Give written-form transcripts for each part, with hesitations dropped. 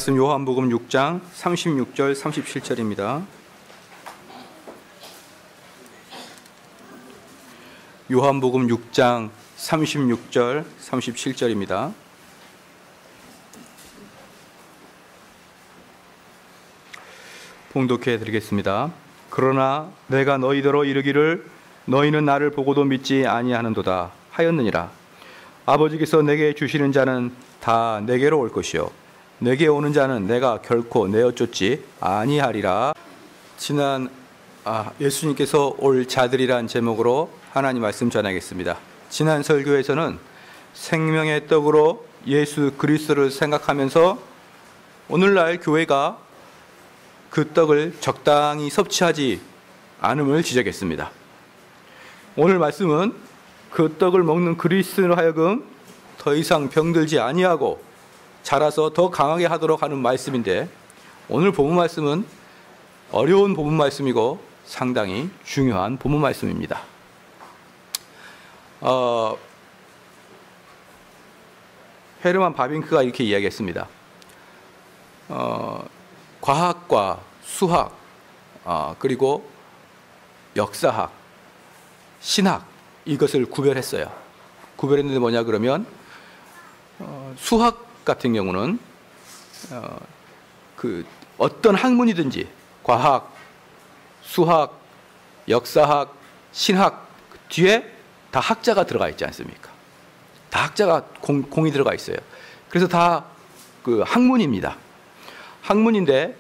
요한복음 6장 36절 37절입니다. 요한복음 6장 36절 37절입니다. 봉독해 드리겠습니다. 그러나 내가 너희더러 이르기를 너희는 나를 보고도 믿지 아니하는도다 하였느니라. 아버지께서 내게 주시는 자는 다 내게로 올 것이요 내게 오는 자는 내가 결코 내어 쫓지 아니하리라. 지난 예수님께서 올 자들이란 제목으로 하나님 말씀 전하겠습니다. 지난 설교에서는 생명의 떡으로 예수 그리스도를 생각하면서 오늘날 교회가 그 떡을 적당히 섭취하지 않음을 지적했습니다. 오늘 말씀은 그 떡을 먹는 그리스도로 하여금 더 이상 병들지 아니하고 자라서 더 강하게 하도록 하는 말씀인데, 오늘 본문 말씀은 어려운 본문 말씀이고 상당히 중요한 본문 말씀입니다. 헤르만 바빙크가 이렇게 이야기했습니다. 과학과 수학, 그리고 역사학, 신학, 이것을 구별했어요. 구별했는데 뭐냐 그러면 수학 같은 경우는 어떤 학문이든지 과학, 수학, 역사학, 신학 뒤에 다 학자가 들어가 있지 않습니까? 다 학자가 공이 들어가 있어요. 그래서 다 그 학문입니다. 학문인데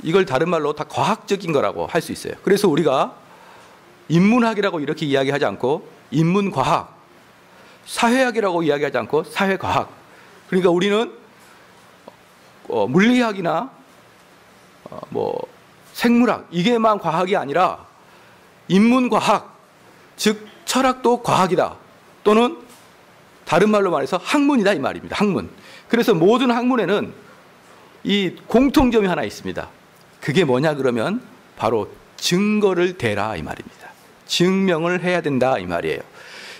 이걸 다른 말로 다 과학적인 거라고 할 수 있어요. 그래서 우리가 인문학이라고 이렇게 이야기하지 않고 인문과학, 사회학이라고 이야기하지 않고 사회과학. 그러니까 우리는 물리학이나 생물학 이게만 과학이 아니라 인문과학, 즉 철학도 과학이다, 또는 다른 말로 말해서 학문이다 이 말입니다. 학문. 그래서 모든 학문에는 이 공통점이 하나 있습니다. 그게 뭐냐 그러면 바로 증거를 대라 이 말입니다. 증명을 해야 된다 이 말이에요.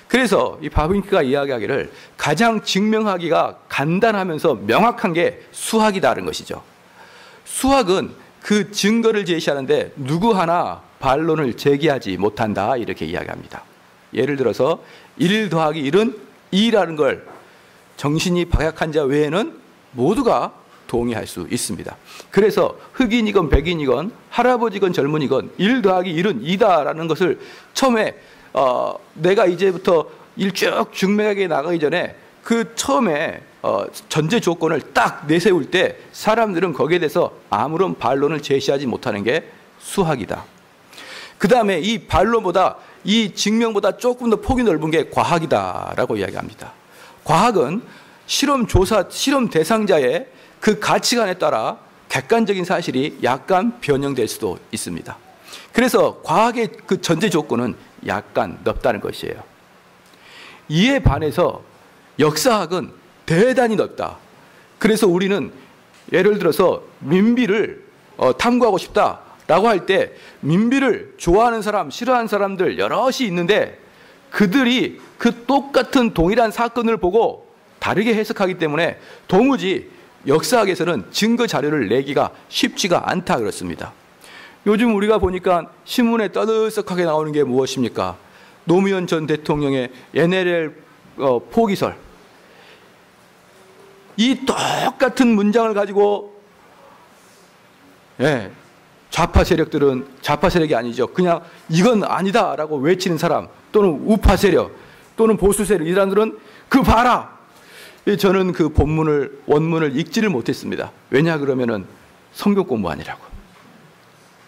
그래서 이 바빙크가 이야기하기를 가장 증명하기가 간단하면서 명확한 게 수학이다라는 것이죠. 수학은 그 증거를 제시하는데 누구 하나 반론을 제기하지 못한다 이렇게 이야기합니다. 예를 들어서 1 더하기 1은 2라는 걸 정신이 박약한 자 외에는 모두가 동의할 수 있습니다. 그래서 흑인이건 백인이건 할아버지건 젊은이건 1 더하기 1은 2다라는 것을 처음에 내가 이제부터 쭉 증명하게 나가기 전에 그 처음에 전제 조건을 딱 내세울 때 사람들은 거기에 대해서 아무런 반론을 제시하지 못하는 게 수학이다. 그 다음에 이 반론보다 이 증명보다 조금 더 폭이 넓은 게 과학이다라고 이야기합니다. 과학은 실험 대상자의 그 가치관에 따라 객관적인 사실이 약간 변형될 수도 있습니다. 그래서 과학의 그 전제 조건은 약간 넓다는 것이에요. 이에 반해서 역사학은 대단히 넓다. 그래서 우리는 예를 들어서 민비를 탐구하고 싶다라고 할 때 민비를 좋아하는 사람, 싫어하는 사람들 여럿이 있는데 그들이 그 똑같은 동일한 사건을 보고 다르게 해석하기 때문에 도무지 역사학에서는 증거 자료를 내기가 쉽지가 않다 그렇습니다. 요즘 우리가 보니까 신문에 떠들썩하게 나오는 게 무엇입니까? 노무현 전 대통령의 NLL 포기설. 이 똑같은 문장을 가지고 좌파 세력들은 좌파 세력이 아니죠. 그냥 이건 아니다라고 외치는 사람, 또는 우파 세력, 또는 보수 세력, 이 사람들은 그 봐라. 저는 그 원문을 읽지를 못했습니다. 왜냐 그러면은 성경 공부하느라고.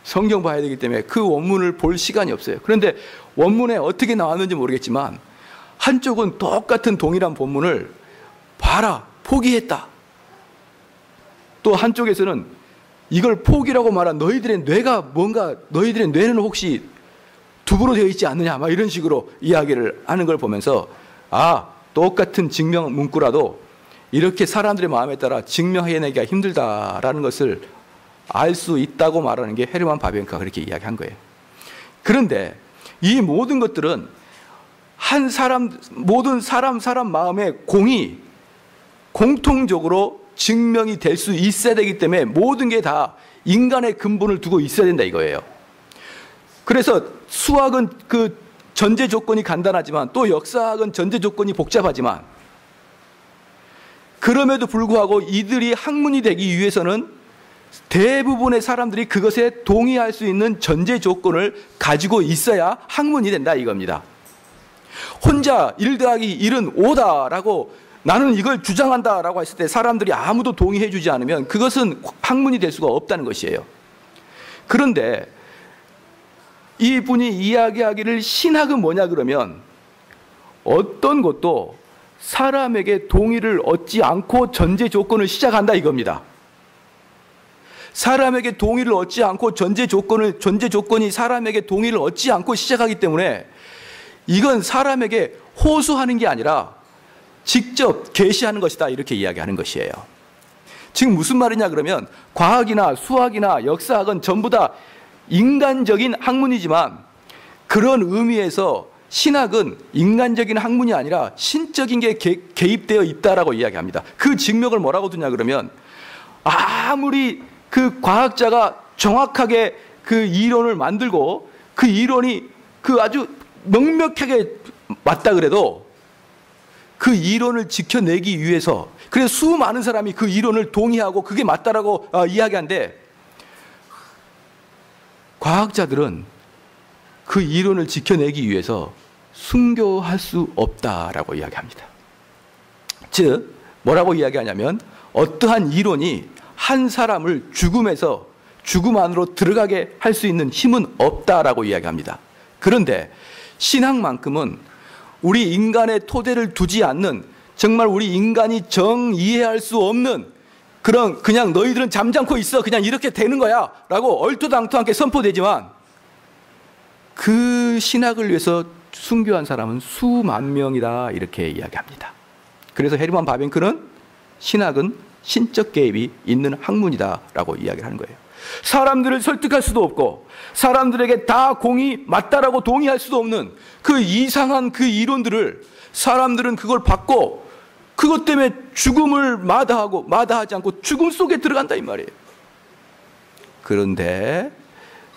성경 봐야 되기 때문에 그 원문을 볼 시간이 없어요. 그런데 원문에 어떻게 나왔는지 모르겠지만 한쪽은 똑같은 동일한 본문을 봐라, 포기했다. 또 한쪽에서는 이걸 포기라고 말한 너희들의 뇌가 뭔가, 너희들의 뇌는 혹시 두부로 되어 있지 않느냐, 막 이런 식으로 이야기를 하는 걸 보면서 똑같은 증명 문구라도 이렇게 사람들의 마음에 따라 증명해내기가 힘들다라는 것을 알 수 있다고 말하는 게 헤르만 바빙크가 그렇게 이야기한 거예요. 그런데 이 모든 것들은 모든 사람 마음의 공이 공통적으로 증명이 될 수 있어야 되기 때문에 모든 게 다 인간의 근본을 두고 있어야 된다 이거예요. 그래서 수학은 그 전제 조건이 간단하지만 또 역사학은 전제 조건이 복잡하지만 그럼에도 불구하고 이들이 학문이 되기 위해서는 대부분의 사람들이 그것에 동의할 수 있는 전제 조건을 가지고 있어야 학문이 된다 이겁니다. 혼자 1 더하기 1은 5다라고 나는 이걸 주장한다라고 했을 때 사람들이 아무도 동의해 주지 않으면 그것은 학문이 될 수가 없다는 것이에요. 그런데 이분이 이야기하기를 신학은 뭐냐 그러면 어떤 것도 사람에게 동의를 얻지 않고 전제 조건을 시작한다 이겁니다. 사람에게 동의를 얻지 않고 전제 조건이 사람에게 동의를 얻지 않고 시작하기 때문에 이건 사람에게 호소하는 게 아니라 직접 계시하는 것이다 이렇게 이야기하는 것이에요. 지금 무슨 말이냐 그러면 과학이나 수학이나 역사학은 전부 다 인간적인 학문이지만 그런 의미에서 신학은 인간적인 학문이 아니라 신적인 게 개입되어 있다라고 이야기합니다. 그 증명을 뭐라고 두냐 그러면 아무리 그 과학자가 정확하게 그 이론을 만들고 그 이론이 그 아주 명백하게 맞다 그래도 그 이론을 지켜내기 위해서 그래서 수많은 사람이 그 이론을 동의하고 그게 맞다라고 이야기하는데 과학자들은 그 이론을 지켜내기 위해서 순교할 수 없다라고 이야기합니다. 즉 뭐라고 이야기하냐면 어떠한 이론이 한 사람을 죽음에서 죽음 안으로 들어가게 할 수 있는 힘은 없다라고 이야기합니다. 그런데 신학만큼은 우리 인간의 토대를 두지 않는 정말 우리 인간이 이해할 수 없는 그런 그냥 너희들은 잠잠고 있어 그냥 이렇게 되는 거야 라고 얼토당토하게 선포되지만 그 신학을 위해서 순교한 사람은 수만 명이다 이렇게 이야기합니다. 그래서 헤르만 바빙크는 신학은 신적 개입이 있는 학문이다 라고 이야기를 하는 거예요. 사람들을 설득할 수도 없고 사람들에게 다 맞다라고 동의할 수도 없는 그 이상한 그 이론들을 사람들은 그걸 받고 그것 때문에 죽음을 마다하지 않고 죽음 속에 들어간다 이 말이에요. 그런데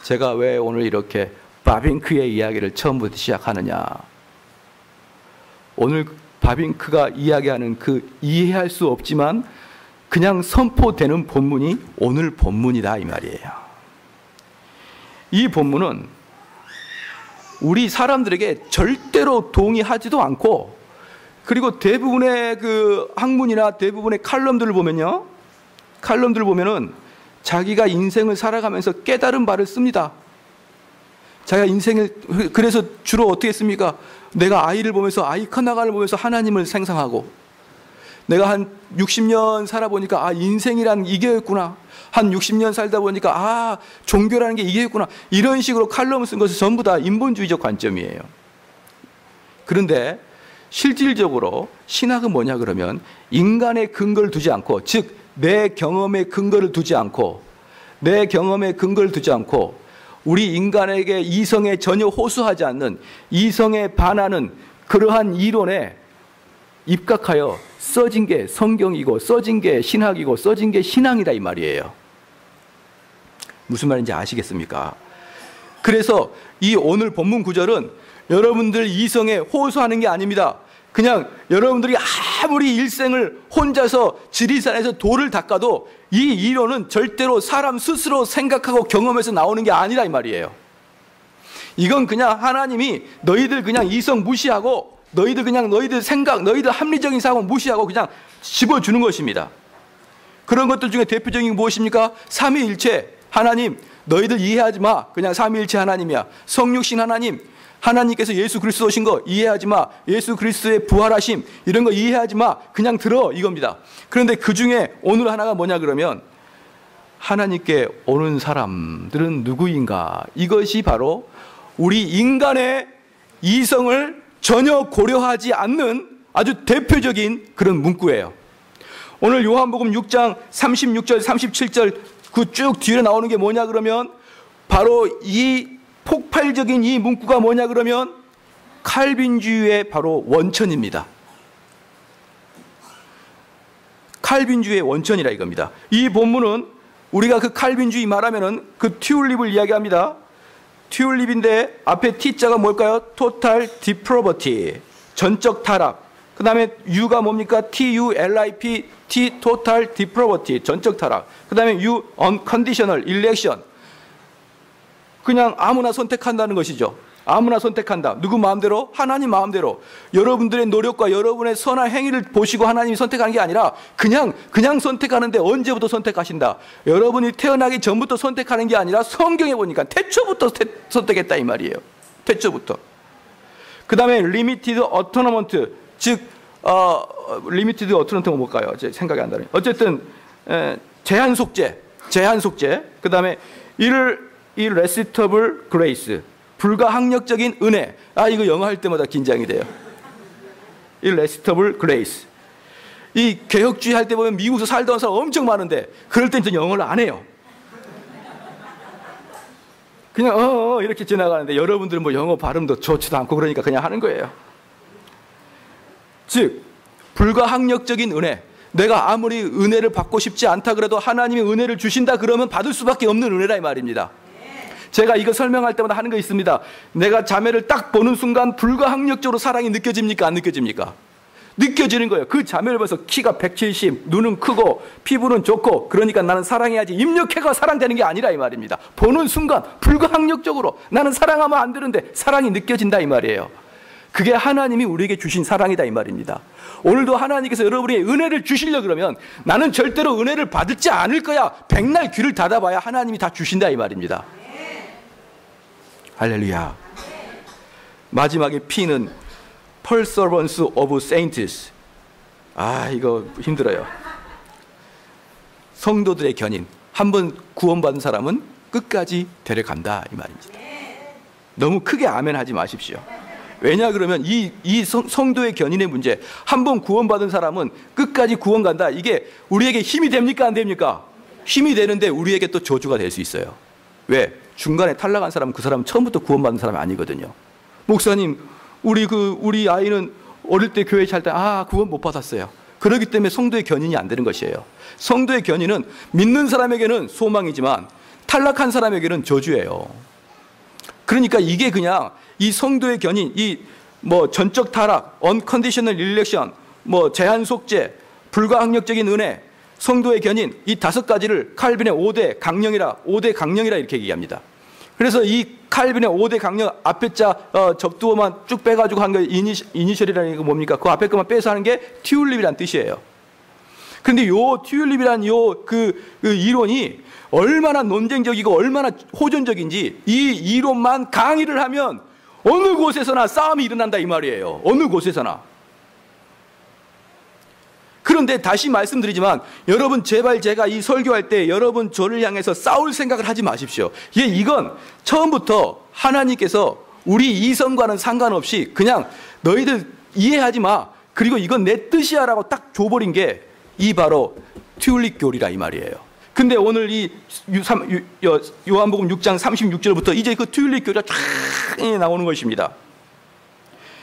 제가 왜 오늘 이렇게 바빙크의 이야기를 처음부터 시작하느냐. 오늘 바빙크가 이야기하는 그 이해할 수 없지만 그냥 선포되는 본문이 오늘 본문이다 이 말이에요. 이 본문은 우리 사람들에게 절대로 동의하지도 않고 그리고 대부분의 그 학문이나 대부분의 칼럼들을 보면요. 칼럼들을 보면은 자기가 인생을 살아가면서 깨달은 바를 씁니다. 자기가 인생을 그래서 주로 어떻게 씁니까? 내가 아이를 보면서 아이 커나가를 보면서 하나님을 생각하고 내가 한 60년 살아보니까 인생이란 이게였구나. 한 60년 살다 보니까 종교라는 게 이게였구나. 이런 식으로 칼럼을 쓴 것은 전부 다 인본주의적 관점이에요. 그런데 실질적으로 신학은 뭐냐 그러면 인간의 근거를 두지 않고 즉 내 경험의 근거를 두지 않고 우리 인간에게 이성에 전혀 호소하지 않는 이성에 반하는 그러한 이론에 입각하여 써진 게 성경이고 써진 게 신학이고 써진 게 신앙이다 이 말이에요. 무슨 말인지 아시겠습니까? 그래서 이 오늘 본문 구절은 여러분들 이성에 호소하는 게 아닙니다. 그냥 여러분들이 아무리 일생을 혼자서 지리산에서 돌을 닦아도 이 이론은 절대로 사람 스스로 생각하고 경험해서 나오는 게 아니라 이 말이에요. 이건 그냥 하나님이 너희들 그냥 이성 무시하고 너희들 생각, 너희들 합리적인 사고 무시하고 그냥 집어주는 것입니다. 그런 것들 중에 대표적인 게 무엇입니까? 삼위일체 하나님 너희들 이해하지 마. 그냥 삼위일체 하나님이야. 성육신 하나님 하나님께서 예수 그리스도 오신 거 이해하지 마. 예수 그리스도의 부활하심 이런 거 이해하지 마. 그냥 들어 이겁니다. 그런데 그 중에 오늘 하나가 뭐냐 그러면 하나님께 오는 사람들은 누구인가? 이것이 바로 우리 인간의 이성을 전혀 고려하지 않는 아주 대표적인 그런 문구예요. 오늘 요한복음 6장 36절 37절 그 쭉 뒤에 나오는 게 뭐냐 그러면 바로 이 폭발적인 이 문구가 뭐냐 그러면 칼빈주의의 바로 원천입니다. 칼빈주의의 원천이라 이겁니다. 이 본문은 우리가 그 칼빈주의 말하면은 그 튤립을 이야기합니다. 튤립인데 앞에 T자가 뭘까요? Total Depravity, 전적 타락. 그 다음에 U가 뭡니까? TULIP, T Total Depravity, 전적 타락. 그 다음에 U Unconditional Election, 그냥 아무나 선택한다는 것이죠. 아무나 선택한다. 누구 마음대로? 하나님 마음대로. 여러분들의 노력과 여러분의 선한 행위를 보시고 하나님이 선택하는 게 아니라 그냥 선택하는데 언제부터 선택하신다. 여러분이 태어나기 전부터 선택하는 게 아니라 성경에 보니까 태초부터 선택했다 이 말이에요. 태초부터. 그 다음에 Limited Atonement, 즉 Limited Atonement가 뭘까요? 제 생각이 안 나네요. 어쨌든 제한 속죄. 그 다음에 Irresistible Grace, 불가항력적인 은혜. 이거 영어 할 때마다 긴장이 돼요. Irresistible Grace. 이 개혁주의 할 때 보면 미국에서 살다 온 사람 엄청 많은데 그럴 땐 영어를 안 해요. 그냥 이렇게 지나가는데 여러분들은 뭐 영어 발음도 좋지도 않고 그러니까 그냥 하는 거예요. 즉 불가항력적인 은혜. 내가 아무리 은혜를 받고 싶지 않다 그래도 하나님이 은혜를 주신다 그러면 받을 수밖에 없는 은혜라 이 말입니다. 제가 이거 설명할 때마다 하는 거 있습니다. 내가 자매를 딱 보는 순간 불가항력적으로 사랑이 느껴집니까? 안 느껴집니까? 느껴지는 거예요. 그 자매를 봐서 키가 170, 눈은 크고 피부는 좋고 그러니까 나는 사랑해야지, 입력해가 사랑되는 게 아니라 이 말입니다. 보는 순간 불가항력적으로 나는 사랑하면 안 되는데 사랑이 느껴진다 이 말이에요. 그게 하나님이 우리에게 주신 사랑이다 이 말입니다. 오늘도 하나님께서 여러분에게 은혜를 주시려 그러면 나는 절대로 은혜를 받지 않을 거야. 백날 귀를 닫아봐야 하나님이 다 주신다 이 말입니다. 할렐루야. 마지막에 P는 Perseverance of Saints. 이거 힘들어요. 성도들의 견인. 한번 구원받은 사람은 끝까지 데려간다 이 말입니다. 너무 크게 아멘 하지 마십시오. 왜냐 그러면 이 성도의 견인의 문제, 한번 구원받은 사람은 끝까지 구원 간다. 이게 우리에게 힘이 됩니까 안 됩니까? 힘이 되는데 우리에게 또 저주가 될 수 있어요. 왜? 중간에 탈락한 사람은 그 사람은 처음부터 구원받은 사람이 아니거든요. 목사님, 우리 아이는 어릴 때 교회 잘 때 구원 못 받았어요. 그렇기 때문에 성도의 견인이 안 되는 것이에요. 성도의 견인은 믿는 사람에게는 소망이지만 탈락한 사람에게는 저주예요. 그러니까 이게 그냥 이 성도의 견인, 이 전적 타락, unconditional election, 제한 속죄, 불가항력적인 은혜, 성도의 견인, 이 5가지를 칼빈의 5대 강령이라 이렇게 얘기합니다. 그래서 이 칼빈의 5대 강령 앞에 자 접두어만 쭉 빼가지고 한 거 이니셜이라는 게 뭡니까? 그 앞에 것만 빼서 하는 게 튤립이라는 뜻이에요. 그런데 요 튤립이라는 그 이론이 얼마나 논쟁적이고 얼마나 호전적인지 이 이론만 강의를 하면 어느 곳에서나 싸움이 일어난다 이 말이에요. 어느 곳에서나. 그런데 다시 말씀드리지만 여러분 제발 제가 이 설교할 때 여러분 저를 향해서 싸울 생각을 하지 마십시오. 이건 처음부터 하나님께서 우리 이성과는 상관없이 그냥 너희들 이해하지 마. 그리고 이건 내 뜻이야 라고 딱 줘버린 게 이 바로 튤립 교리라 이 말이에요. 근데 오늘 이 요한복음 6장 36절부터 이제 그 튤립 교리가 쫙 나오는 것입니다.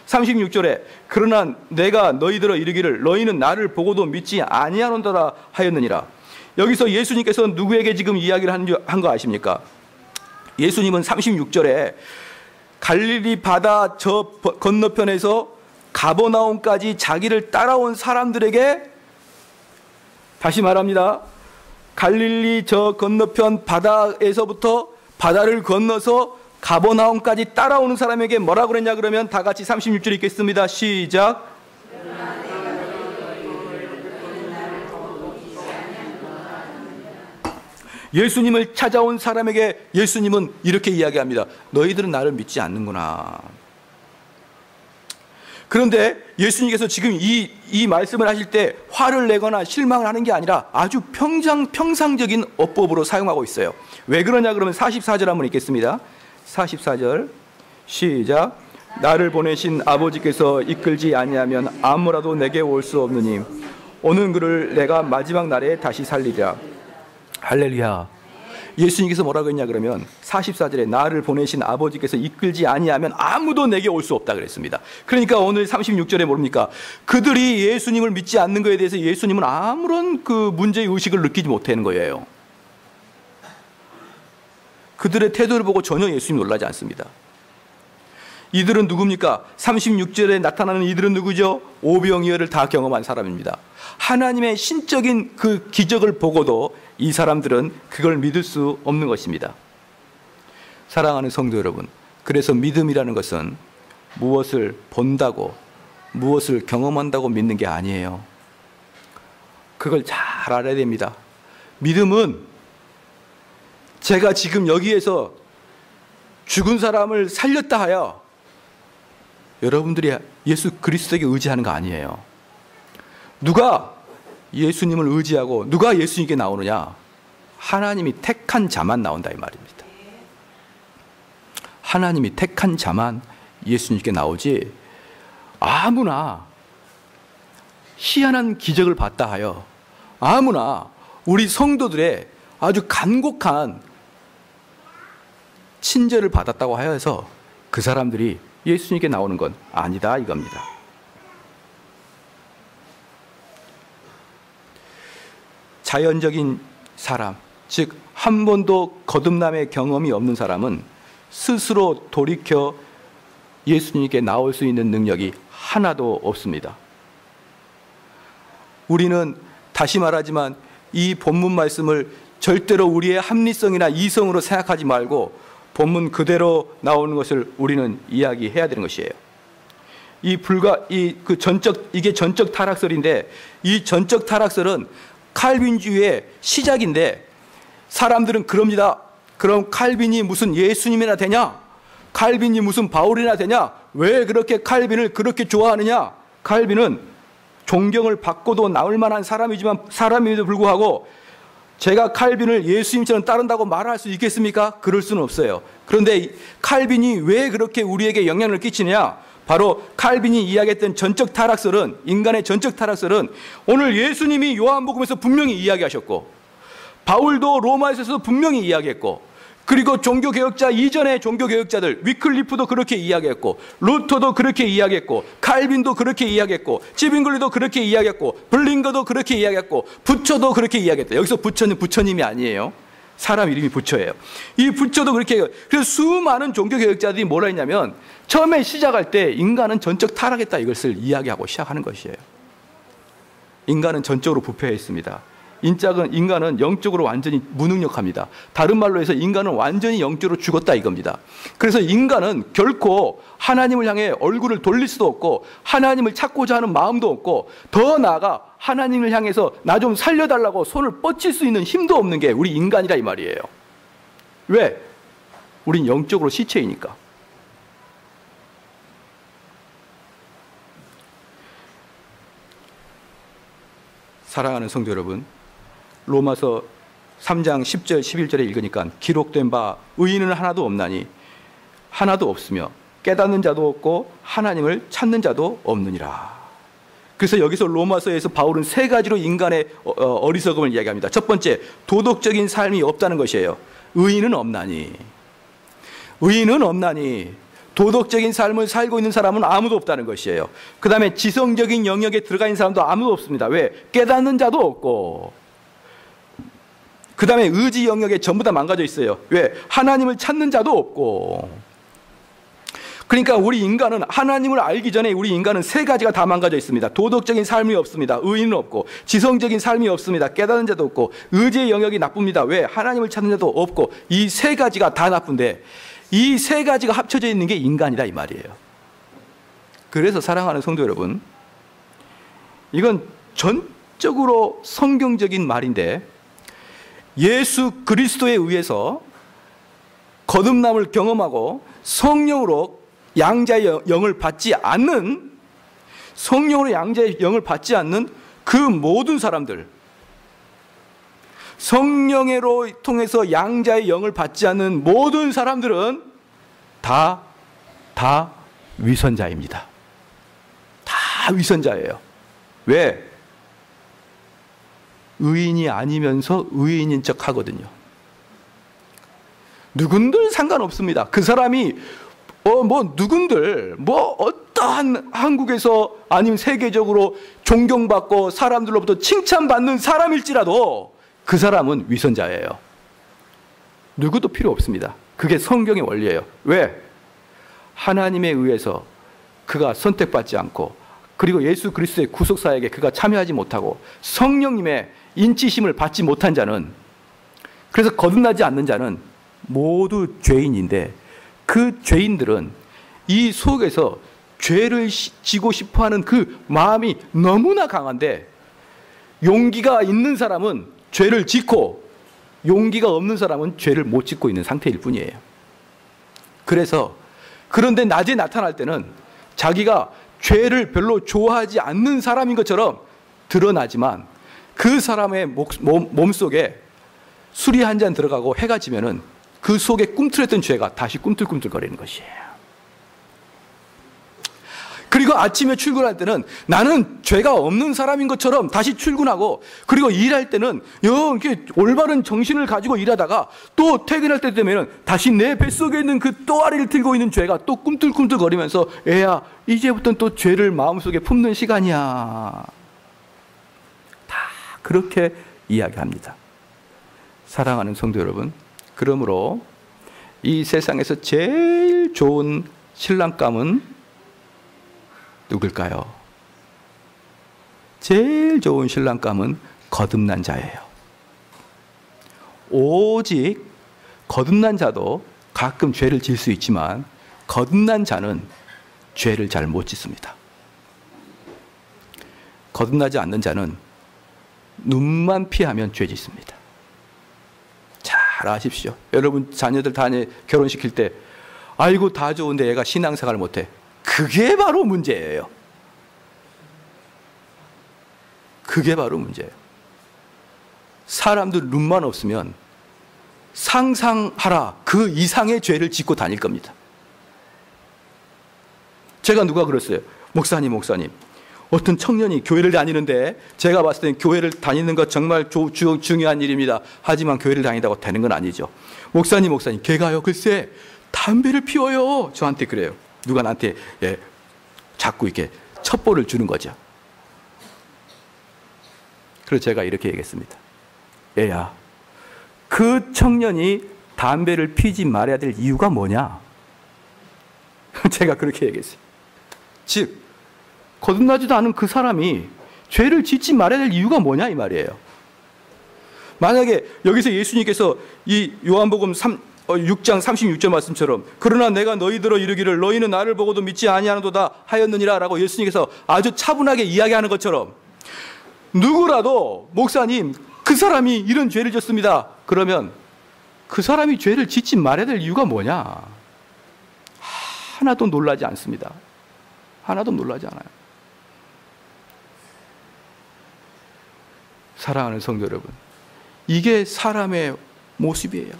36절에 그러나 내가 너희들어 이르기를 너희는 나를 보고도 믿지 아니하노라 하였느니라. 여기서 예수님께서 누구에게 지금 이야기를 한 거 아십니까? 예수님은 36절에 갈릴리 바다 저 건너편에서 가버나움까지 자기를 따라온 사람들에게 다시 말합니다. 갈릴리 저 건너편 바다에서부터 바다를 건너서 가버나움까지 따라오는 사람에게 뭐라고 그랬냐 그러면 다 같이 36절 읽겠습니다. 시작. 예수님을 찾아온 사람에게 예수님은 이렇게 이야기합니다. 너희들은 나를 믿지 않는구나. 그런데 예수님께서 지금 이 말씀을 하실 때 화를 내거나 실망을 하는 게 아니라 아주 평상적인 어법으로 사용하고 있어요. 왜 그러냐 그러면 44절 한번 읽겠습니다. 44절 시작. 나를 보내신 아버지께서 이끌지 아니하면 아무라도 내게 올 수 없느니 오는 그를 내가 마지막 날에 다시 살리리라. 할렐루야. 예수님께서 뭐라고 했냐 그러면 44절에 나를 보내신 아버지께서 이끌지 아니하면 아무도 내게 올 수 없다 그랬습니다. 그러니까 오늘 36절에 뭡니까? 그들이 예수님을 믿지 않는 것에 대해서 예수님은 아무런 그 문제의식을 느끼지 못하는 거예요. 그들의 태도를 보고 전혀 예수님 놀라지 않습니다. 이들은 누굽니까? 36절에 나타나는 이들은 누구죠? 오병이어를 다 경험한 사람입니다. 하나님의 신적인 그 기적을 보고도 이 사람들은 그걸 믿을 수 없는 것입니다. 사랑하는 성도 여러분, 그래서 믿음이라는 것은 무엇을 본다고, 무엇을 경험한다고 믿는 게 아니에요. 그걸 잘 알아야 됩니다. 믿음은 제가 지금 여기에서 죽은 사람을 살렸다 하여 여러분들이 예수 그리스도에게 의지하는 거 아니에요. 누가 예수님을 의지하고 누가 예수님께 나오느냐? 하나님이 택한 자만 나온다 이 말입니다. 하나님이 택한 자만 예수님께 나오지 아무나 희한한 기적을 봤다 하여 아무나 우리 성도들의 아주 간곡한 친절을 받았다고 하여서 그 사람들이 예수님께 나오는 건 아니다 이겁니다. 자연적인 사람, 즉 한 번도 거듭남의 경험이 없는 사람은 스스로 돌이켜 예수님께 나올 수 있는 능력이 하나도 없습니다. 우리는 다시 말하지만 이 본문 말씀을 절대로 우리의 합리성이나 이성으로 생각하지 말고 본문 그대로 나오는 것을 우리는 이야기해야 되는 것이에요. 이게 전적 타락설인데 이 전적 타락설은 칼빈주의의 시작인데 사람들은 그럽니다. 그럼 칼빈이 무슨 예수님이나 되냐? 칼빈이 무슨 바울이나 되냐? 왜 그렇게 칼빈을 그렇게 좋아하느냐? 칼빈은 존경을 받고도 나올 만한 사람임에도 불구하고 제가 칼빈을 예수님처럼 따른다고 말할 수 있겠습니까? 그럴 수는 없어요. 그런데 칼빈이 왜 그렇게 우리에게 영향을 끼치느냐? 바로 칼빈이 이야기했던 전적 타락설은, 인간의 전적 타락설은 오늘 예수님이 요한복음에서 분명히 이야기하셨고 바울도 로마에서도 분명히 이야기했고 그리고 종교개혁자 이전의 종교개혁자들 위클리프도 그렇게 이야기했고 루터도 그렇게 이야기했고 칼빈도 그렇게 이야기했고 지빙글리도 그렇게 이야기했고 블링거도 그렇게 이야기했고 부처도 그렇게 이야기했다. 여기서 부처는 부처님이 아니에요. 사람 이름이 부처예요. 이 부처도 그렇게 해요. 그래서 수많은 종교개혁자들이 뭐라 했냐면 처음에 시작할 때 인간은 전적 타락했다 이것을 이야기하고 시작하는 것이에요. 인간은 전적으로 부패했습니다. 인간은 영적으로 완전히 무능력합니다. 다른 말로 해서 인간은 완전히 영적으로 죽었다 이겁니다. 그래서 인간은 결코 하나님을 향해 얼굴을 돌릴 수도 없고 하나님을 찾고자 하는 마음도 없고 더 나아가 하나님을 향해서 나 좀 살려달라고 손을 뻗칠 수 있는 힘도 없는 게 우리 인간이라 이 말이에요. 왜? 우린 영적으로 시체이니까. 사랑하는 성도 여러분, 로마서 3장 10절 11절에 읽으니까 기록된 바 의인은 하나도 없나니 하나도 없으며 깨닫는 자도 없고 하나님을 찾는 자도 없느니라. 그래서 여기서 로마서에서 바울은 세 가지로 인간의 어리석음을 이야기합니다. 첫 번째, 도덕적인 삶이 없다는 것이에요. 의인은 없나니. 의인은 없나니. 도덕적인 삶을 살고 있는 사람은 아무도 없다는 것이에요. 그 다음에 지성적인 영역에 들어가 있는 사람도 아무도 없습니다. 왜? 깨닫는 자도 없고. 그 다음에 의지 영역에 전부 다 망가져 있어요. 왜? 하나님을 찾는 자도 없고. 그러니까 우리 인간은 하나님을 알기 전에 우리 인간은 세 가지가 다 망가져 있습니다. 도덕적인 삶이 없습니다. 의인은 없고, 지성적인 삶이 없습니다. 깨닫는 자도 없고, 의지의 영역이 나쁩니다. 왜? 하나님을 찾는 자도 없고. 이 세 가지가 다 나쁜데 이 세 가지가 합쳐져 있는 게 인간이다 이 말이에요. 그래서 사랑하는 성도 여러분, 이건 전적으로 성경적인 말인데 예수 그리스도에 의해서 거듭남을 경험하고 성령으로 양자의 영을 받지 않는, 성령으로 양자의 영을 받지 않는 그 모든 사람들, 성령으로 통해서 양자의 영을 받지 않는 모든 사람들은 다 위선자입니다. 다 위선자예요. 왜? 의인이 아니면서 의인인 척 하거든요. 누군들 상관없습니다. 그 사람이 누군들 어떠한 한국에서 아니면 세계적으로 존경받고 사람들로부터 칭찬받는 사람일지라도 그 사람은 위선자예요. 누구도 필요 없습니다. 그게 성경의 원리예요. 왜? 하나님에 의해서 그가 선택받지 않고, 그리고 예수 그리스도의 구속사역에 그가 참여하지 못하고 성령님의 인치심을 받지 못한 자는, 그래서 거듭나지 않는 자는 모두 죄인인데, 그 죄인들은 이 속에서 죄를 지고 싶어하는 그 마음이 너무나 강한데, 용기가 있는 사람은 죄를 짓고 용기가 없는 사람은 죄를 못 짓고 있는 상태일 뿐이에요. 그런데 낮에 나타날 때는 자기가 죄를 별로 좋아하지 않는 사람인 것처럼 드러나지만, 그 사람의 몸속에 술이 한 잔 들어가고 해가 지면은 그 속에 꿈틀했던 죄가 다시 꿈틀꿈틀거리는 것이에요. 그리고 아침에 출근할 때는 나는 죄가 없는 사람인 것처럼 다시 출근하고, 그리고 일할 때는 이렇게 올바른 정신을 가지고 일하다가 또 퇴근할 때 되면 다시 내 뱃속에 있는 그 또아리를 들고 있는 죄가 또 꿈틀꿈틀거리면서, 애야, 이제부터는 또 죄를 마음속에 품는 시간이야. 다 그렇게 이야기합니다. 사랑하는 성도 여러분, 그러므로 이 세상에서 제일 좋은 신랑감은 누굴까요? 제일 좋은 신랑감은 거듭난 자예요. 오직 거듭난 자도 가끔 죄를 질 수 있지만, 거듭난 자는 죄를 잘 못 짓습니다. 거듭나지 않는 자는 눈만 피하면 죄 짓습니다. 잘 아십시오. 여러분 자녀들 다 결혼시킬 때, 아이고 다 좋은데 얘가 신앙생활을 못해. 그게 바로 문제예요. 그게 바로 문제예요. 사람들 눈만 없으면 상상하라 그 이상의 죄를 짓고 다닐 겁니다. 제가 누가 그랬어요. 목사님, 어떤 청년이 교회를 다니는데, 제가 봤을 땐 교회를 다니는 것 정말 중요한 일입니다. 하지만 교회를 다니다고 되는 건 아니죠. 목사님, 걔가요, 글쎄 담배를 피워요. 저한테 그래요. 누가 나한테 자꾸 이렇게 첩보를 주는 거죠. 그래서 제가 이렇게 얘기했습니다. 애야, 그 청년이 담배를 피지 말아야 될 이유가 뭐냐? 제가 그렇게 얘기했어요. 즉, 거듭나지도 않은 그 사람이 죄를 짓지 말아야 될 이유가 뭐냐 이 말이에요. 만약에 여기서 예수님께서 이 요한복음 6장 36절 말씀처럼, 그러나 내가 너희들어 이르기를 너희는 나를 보고도 믿지 아니하는도다 하였느니라 라고 예수님께서 아주 차분하게 이야기하는 것처럼, 누구라도 목사님 그 사람이 이런 죄를 졌습니다 그러면 그 사람이 죄를 짓지 말아야 될 이유가 뭐냐? 하나도 놀라지 않습니다. 하나도 놀라지 않아요. 사랑하는 성도 여러분, 이게 사람의 모습이에요.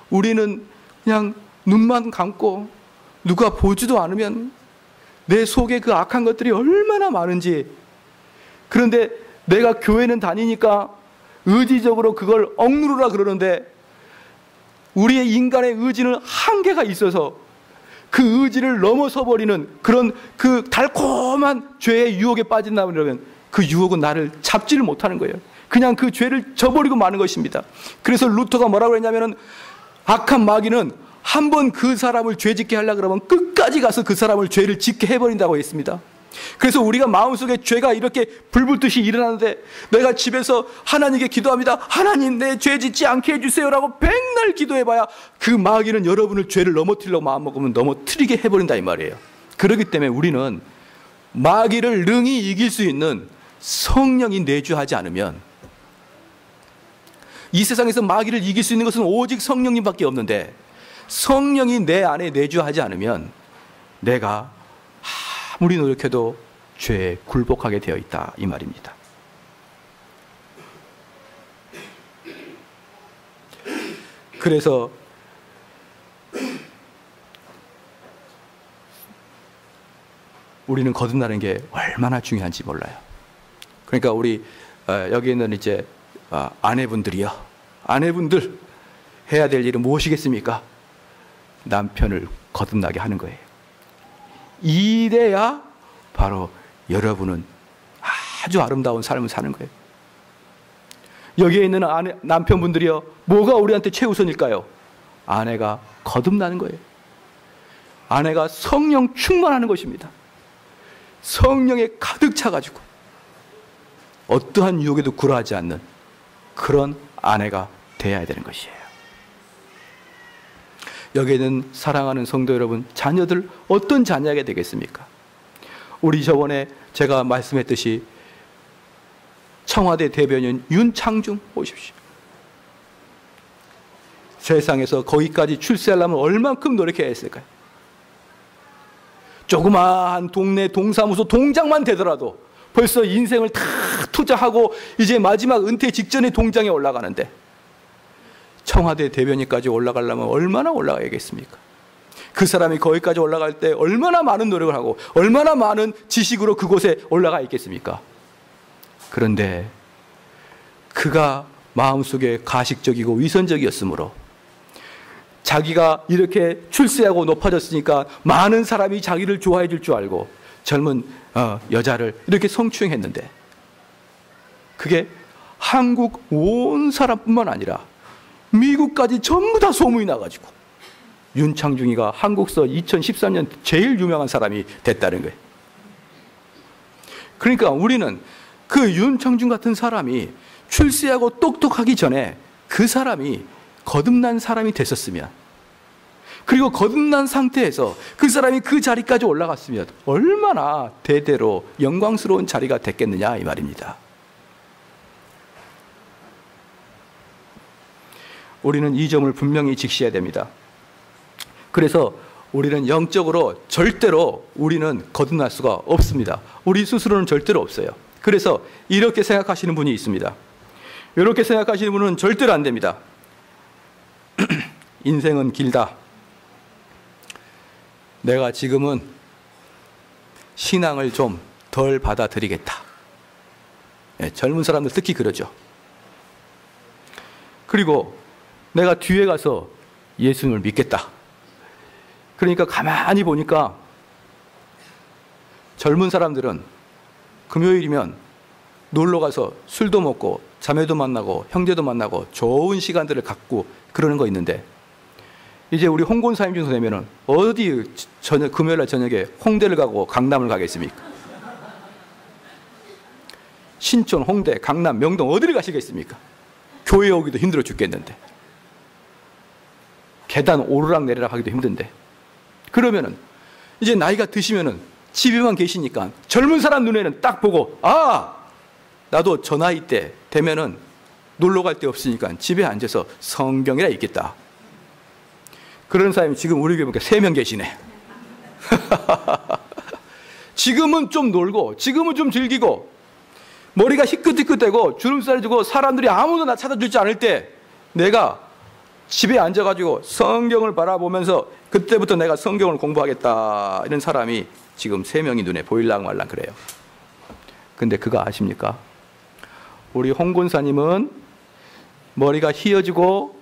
우리는 그냥 눈만 감고 누가 보지도 않으면 내 속에 그 악한 것들이 얼마나 많은지, 그런데 내가 교회는 다니니까 의지적으로 그걸 억누르라 그러는데, 우리의 인간의 의지는 한계가 있어서 그 의지를 넘어서 버리는 그런 그 달콤한 죄의 유혹에 빠진다 그러면 그 유혹은 나를 잡지를 못하는 거예요. 그냥 그 죄를 저버리고 마는 것입니다. 그래서 루터가 뭐라고 했냐면은, 악한 마귀는 한번 그 사람을 죄짓게 하려고 그러면 끝까지 가서 그 사람을 죄를 짓게 해버린다고 했습니다. 그래서 우리가 마음속에 죄가 이렇게 불붙듯이 일어나는데, 내가 집에서 하나님께 기도합니다. 하나님, 내 죄 짓지 않게 해주세요라고 백날 기도해봐야 그 마귀는 여러분을 죄를 넘어뜨리려고 마음먹으면 넘어뜨리게 해버린다 이 말이에요. 그렇기 때문에 우리는 마귀를 능히 이길 수 있는 성령이 내주하지 않으면, 이 세상에서 마귀를 이길 수 있는 것은 오직 성령님밖에 없는데, 성령이 내 안에 내주하지 않으면 내가 아무리 노력해도 죄에 굴복하게 되어 있다 이 말입니다. 그래서 우리는 거듭나는 게 얼마나 중요한지 몰라요. 그러니까 우리 여기 있는 이제 아내분들이요, 아내분들 해야 될 일은 무엇이겠습니까? 남편을 거듭나게 하는 거예요. 이래야 바로 여러분은 아주 아름다운 삶을 사는 거예요. 여기에 있는 남편분들이요, 뭐가 우리한테 최우선일까요? 아내가 거듭나는 거예요. 아내가 성령 충만하는 것입니다. 성령에 가득 차가지고 어떠한 유혹에도 굴하지 않는 그런 아내가 되어야 되는 것이에요. 여기에는 사랑하는 성도 여러분, 자녀들 어떤 자녀가 되겠습니까? 우리 저번에 제가 말씀했듯이 청와대 대변인 윤창중 보십시오. 세상에서 거기까지 출세하려면 얼만큼 노력해야 했을까요? 조그마한 동네 동사무소 동장만 되더라도 벌써 인생을 다 투자하고 이제 마지막 은퇴 직전에 동장에 올라가는데, 청와대 대변인까지 올라가려면 얼마나 올라가야겠습니까? 그 사람이 거기까지 올라갈 때 얼마나 많은 노력을 하고 얼마나 많은 지식으로 그곳에 올라가 있겠습니까? 그런데 그가 마음속에 가식적이고 위선적이었으므로 자기가 이렇게 출세하고 높아졌으니까 많은 사람이 자기를 좋아해 줄 줄 알고 젊은 여자를 이렇게 성추행했는데, 그게 한국 온 사람뿐만 아니라 미국까지 전부 다 소문이 나가지고 윤창중이가 한국서 2013년 제일 유명한 사람이 됐다는 거예요. 그러니까 우리는 그 윤창중 같은 사람이 출세하고 똑똑하기 전에 그 사람이 거듭난 사람이 됐었으면, 그리고 거듭난 상태에서 그 사람이 그 자리까지 올라갔으면 얼마나 대대로 영광스러운 자리가 됐겠느냐 이 말입니다. 우리는 이 점을 분명히 직시해야 됩니다. 그래서 우리는 영적으로 절대로 우리는 거듭날 수가 없습니다. 우리 스스로는 절대로 없어요. 그래서 이렇게 생각하시는 분이 있습니다. 이렇게 생각하시는 분은 절대로 안 됩니다. 인생은 길다. 내가 지금은 신앙을 좀 덜 받아들이겠다. 젊은 사람들 특히 그러죠. 그리고 내가 뒤에 가서 예수님을 믿겠다. 그러니까 가만히 보니까 젊은 사람들은 금요일이면 놀러 가서 술도 먹고 자매도 만나고 형제도 만나고 좋은 시간들을 갖고 그러는 거 있는데, 이제 우리 홍권사님 중에서 되면은 어디 금요일날 저녁에 홍대를 가고 강남을 가겠습니까? 신촌, 홍대, 강남, 명동 어디를 가시겠습니까? 교회 오기도 힘들어 죽겠는데, 계단 오르락 내리락 하기도 힘든데, 그러면은 이제 나이가 드시면은 집에만 계시니까 젊은 사람 눈에는 딱 보고, 아, 나도 저 나이 때 되면은 놀러 갈 데 없으니까 집에 앉아서 성경이라 읽겠다. 그런 사람이 지금 우리 교회 보니까 3명 계시네. 지금은 좀 놀고, 지금은 좀 즐기고, 머리가 희끗희끗대고 주름살이 지고 사람들이 아무도 나 찾아주지 않을 때 내가 집에 앉아가지고 성경을 바라보면서 그때부터 내가 성경을 공부하겠다, 이런 사람이 지금 3명이 눈에 보일랑 말랑 그래요. 근데 그거 아십니까? 우리 홍권사님은 머리가 휘어지고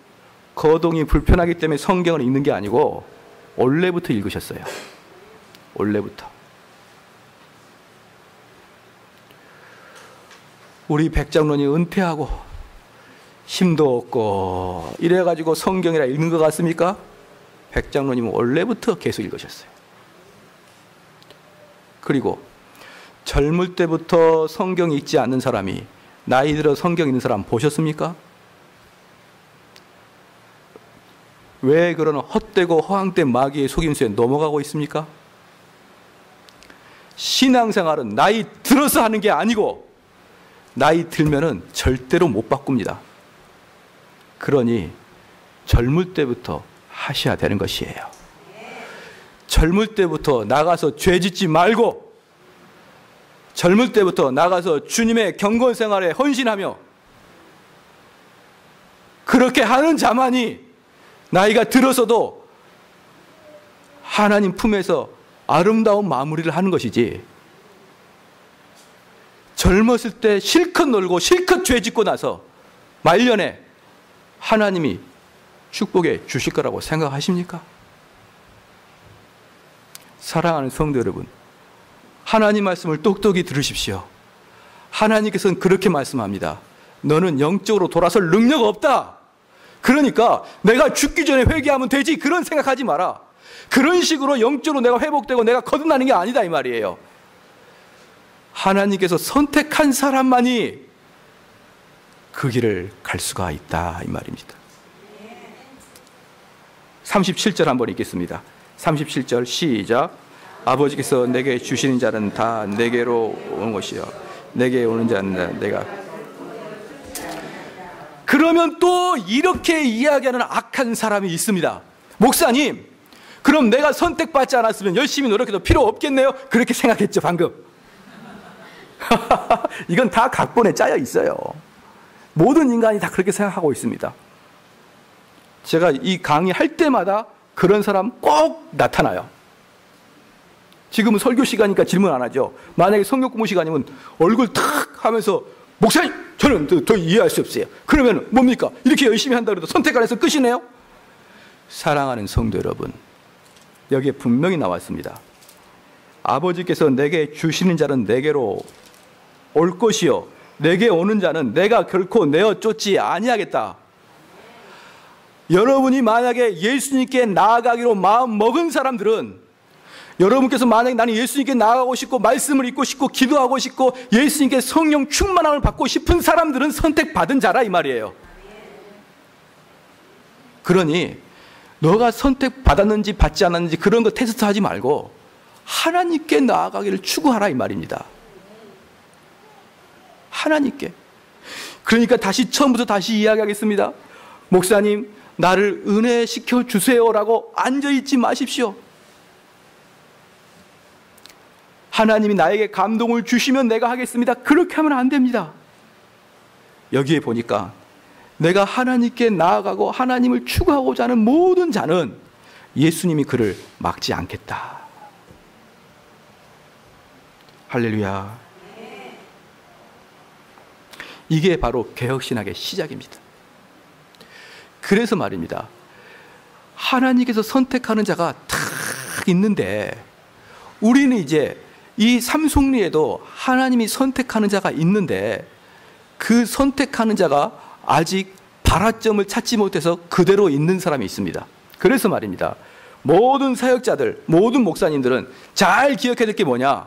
거동이 불편하기 때문에 성경을 읽는 게 아니고 원래부터 읽으셨어요. 원래부터. 우리 백장로님 은퇴하고 힘도 없고 이래가지고 성경이라 읽는 것 같습니까? 백장로님은 원래부터 계속 읽으셨어요. 그리고 젊을 때부터 성경 읽지 않는 사람이 나이 들어 성경 읽는 사람 보셨습니까? 왜 그런 헛되고 허황된 마귀의 속임수에 넘어가고 있습니까? 신앙생활은 나이 들어서 하는 게 아니고 나이 들면은 절대로 못 바꿉니다. 그러니 젊을 때부터 하셔야 되는 것이에요. 젊을 때부터 나가서 죄 짓지 말고, 젊을 때부터 나가서 주님의 경건 생활에 헌신하며, 그렇게 하는 자만이 나이가 들어서도 하나님 품에서 아름다운 마무리를 하는 것이지, 젊었을 때 실컷 놀고 실컷 죄 짓고 나서 말년에 하나님이 축복해 주실 거라고 생각하십니까? 사랑하는 성도 여러분, 하나님 말씀을 똑똑히 들으십시오. 하나님께서는 그렇게 말씀합니다. 너는 영적으로 돌아설 능력 없다. 그러니까 내가 죽기 전에 회개하면 되지, 그런 생각하지 마라. 그런 식으로 영적으로 내가 회복되고 내가 거듭나는 게 아니다 이 말이에요. 하나님께서 선택한 사람만이 그 길을 갈 수가 있다 이 말입니다. 37절 한번 읽겠습니다. 37절 시작. 아버지께서 내게 주시는 자는 다 내게로 오는 것이요 내게 오는 자는 내가. 그러면 또 이렇게 이야기하는 악한 사람이 있습니다. 목사님, 그럼 내가 선택받지 않았으면 열심히 노력해도 필요 없겠네요? 그렇게 생각했죠 방금. 이건 다 각본에 짜여 있어요. 모든 인간이 다 그렇게 생각하고 있습니다. 제가 이 강의할 때마다 그런 사람 꼭 나타나요. 지금은 설교 시간이니까 질문 안 하죠. 만약에 성경 공부 시간이면 얼굴 탁 하면서 목사님 저는 더 이해할 수 없어요. 그러면 뭡니까? 이렇게 열심히 한다 그래도 선택 안 해서 끝이네요? 사랑하는 성도 여러분, 여기에 분명히 나왔습니다. 아버지께서 내게 주시는 자는 내게로 올 것이요 내게 오는 자는 내가 결코 내어 쫓지 아니하겠다. 여러분이 만약에 예수님께 나아가기로 마음 먹은 사람들은, 여러분께서 만약에 나는 예수님께 나아가고 싶고 말씀을 읽고 싶고 기도하고 싶고 예수님께 성령 충만함을 받고 싶은 사람들은 선택받은 자라 이 말이에요. 그러니 너가 선택받았는지 받지 않았는지 그런 거 테스트하지 말고 하나님께 나아가기를 추구하라 이 말입니다. 하나님께. 그러니까 다시 처음부터 다시 이야기하겠습니다. 목사님 나를 은혜시켜 주세요라고 앉아있지 마십시오. 하나님이 나에게 감동을 주시면 내가 하겠습니다. 그렇게 하면 안 됩니다. 여기에 보니까 내가 하나님께 나아가고 하나님을 추구하고자 하는 모든 자는 예수님이 그를 막지 않겠다. 할렐루야. 이게 바로 개혁신학의 시작입니다. 그래서 말입니다. 하나님께서 선택하는 자가 탁 있는데 우리는 이제 이 삼속리에도 하나님이 선택하는 자가 있는데 그 선택하는 자가 아직 발화점을 찾지 못해서 그대로 있는 사람이 있습니다. 그래서 말입니다. 모든 사역자들, 모든 목사님들은 잘 기억해야 될 게 뭐냐?